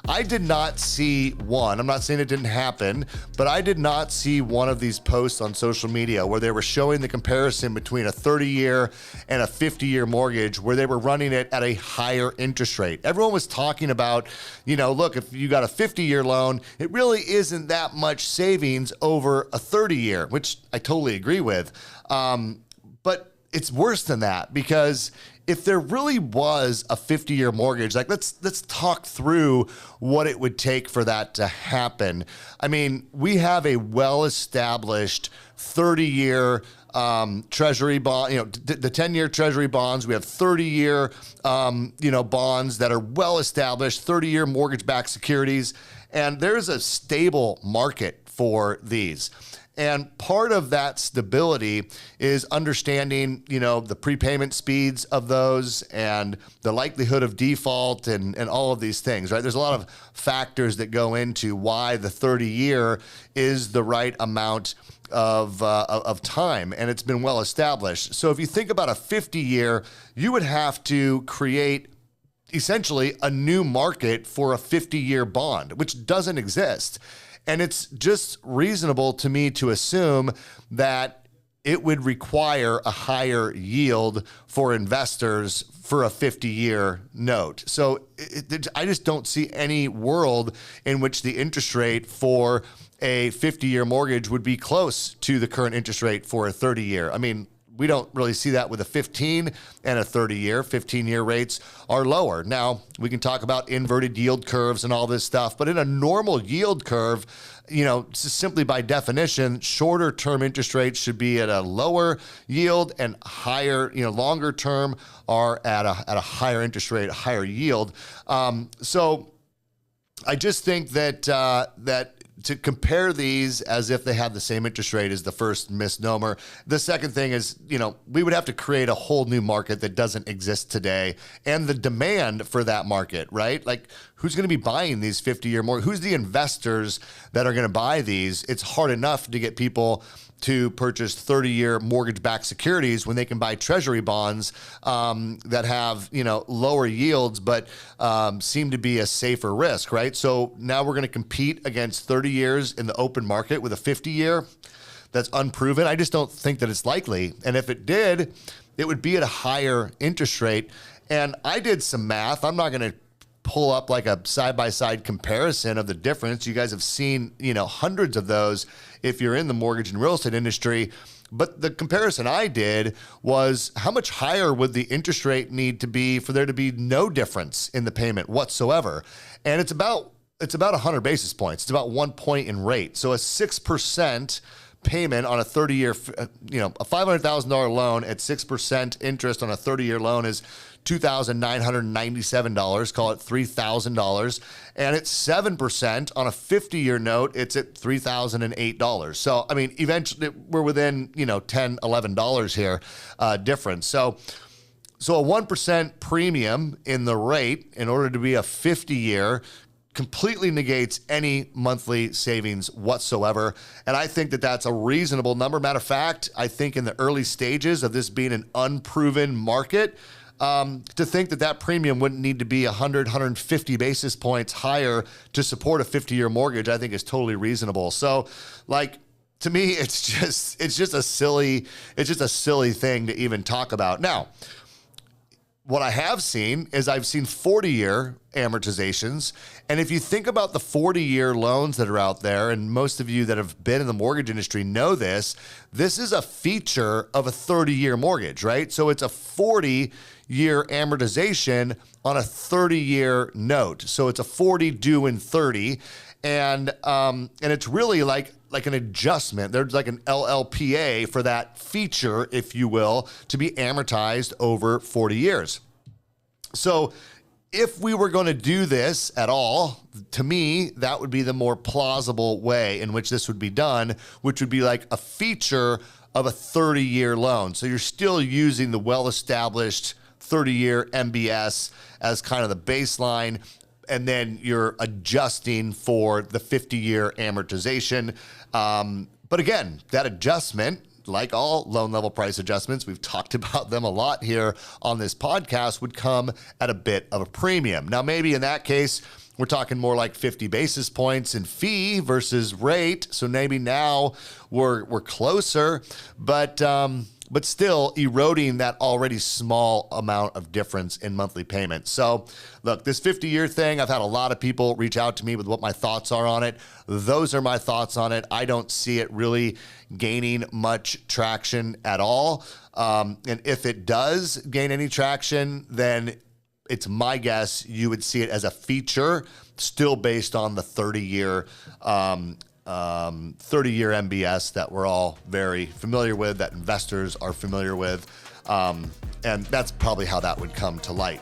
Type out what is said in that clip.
I did not see one. I'm not saying it didn't happen, but I did not see one of these posts on social media where they were showing the comparison between a 30-year and a 50-year mortgage where they were running it at a higher interest rate. Everyone was talking about, look, if you got a 50-year loan, it really isn't that much savings over a 30-year, which I totally agree with. But it's worse than that, because if there really was a 50-year mortgage, like let's talk through what it would take for that to happen. I mean, we have a well-established 30-year treasury bond, the 10-year treasury bonds. We have 30-year, bonds that are well-established, 30-year mortgage-backed securities, and there's a stable market for these. And part of that stability is understanding, the prepayment speeds of those and the likelihood of default and all of these things, right? There's a lot of factors that go into why the 30-year is the right amount of time, and it's been well established. So if you think about a 50-year, you would have to create essentially a new market for a 50-year bond, which doesn't exist. And it's just reasonable to me to assume that it would require a higher yield for investors for a 50-year note. So I just don't see any world in which the interest rate for a 50-year mortgage would be close to the current interest rate for a 30-year. I mean, we don't really see that with a 15 and a 30-year. 15-year rates are lower. Now, we can talk about inverted yield curves and all this stuff, but in a normal yield curve, simply by definition, shorter term interest rates should be at a lower yield, and higher, longer term are at a higher interest rate, a higher yield. So I just think that to compare these as if they have the same interest rate is the first misnomer. The second thing is, we would have to create a whole new market that doesn't exist today, and the demand for that market, right? Like, who's going to be buying these 50-year mortgages? Who's the investors that are going to buy these? It's hard enough to get people to purchase 30-year mortgage-backed securities when they can buy treasury bonds that have, lower yields, but seem to be a safer risk, right? So now we're going to compete against 30 years in the open market with a 50-year that's unproven. I just don't think that it's likely. And if it did, it would be at a higher interest rate. And I did some math. I'm not going to pull up like a side-by-side comparison of the difference. You guys have seen, hundreds of those if you're in the mortgage and real estate industry. But the comparison I did was, how much higher would the interest rate need to be for there to be no difference in the payment whatsoever? And it's about 100 basis points. It's about 1 point in rate. So a 6% payment on a 30-year, a $500,000 loan at 6% interest on a 30-year loan is $2,997, call it $3,000. And it's 7% on a 50-year note, it's at $3,008. So, I mean, eventually we're within, $10, $11 here difference. So a 1% premium in the rate in order to be a 50-year completely negates any monthly savings whatsoever. And I think that that's a reasonable number. Matter of fact, I think in the early stages of this being an unproven market, to think that premium wouldn't need to be 100, 150 basis points higher to support a 50-year mortgage, I think is totally reasonable. So, to me, it's just a silly thing to even talk about. Now, what I have seen is I've seen 40-year amortizations. And if you think about the 40-year loans that are out there, and most of you that have been in the mortgage industry know this is a feature of a 30-year mortgage, right? So it's a 40-year amortization on a 30-year note. So it's a 40 due in 30. And it's really like an adjustment. There's like an LLPA for that feature, if you will, to be amortized over 40 years. So if we were going to do this at all, to me, that would be the more plausible way in which this would be done, which would be like a feature of a 30-year loan. So you're still using the well-established 30-year MBS as kind of the baseline, and then you're adjusting for the 50-year amortization. But again, that adjustment, like all loan level price adjustments, we've talked about them a lot here on this podcast, would come at a bit of a premium. Now, maybe in that case, we're talking more like 50 basis points in fee versus rate. So maybe now we're closer, but still eroding that already small amount of difference in monthly payments. So look, this 50-year thing, I've had a lot of people reach out to me with what my thoughts are on it. Those are my thoughts on it. I don't see it really gaining much traction at all. And if it does gain any traction, then it's my guess you would see it as a feature still based on the 30-year 30-year MBS that we're all very familiar with, that investors are familiar with. And that's probably how that would come to light.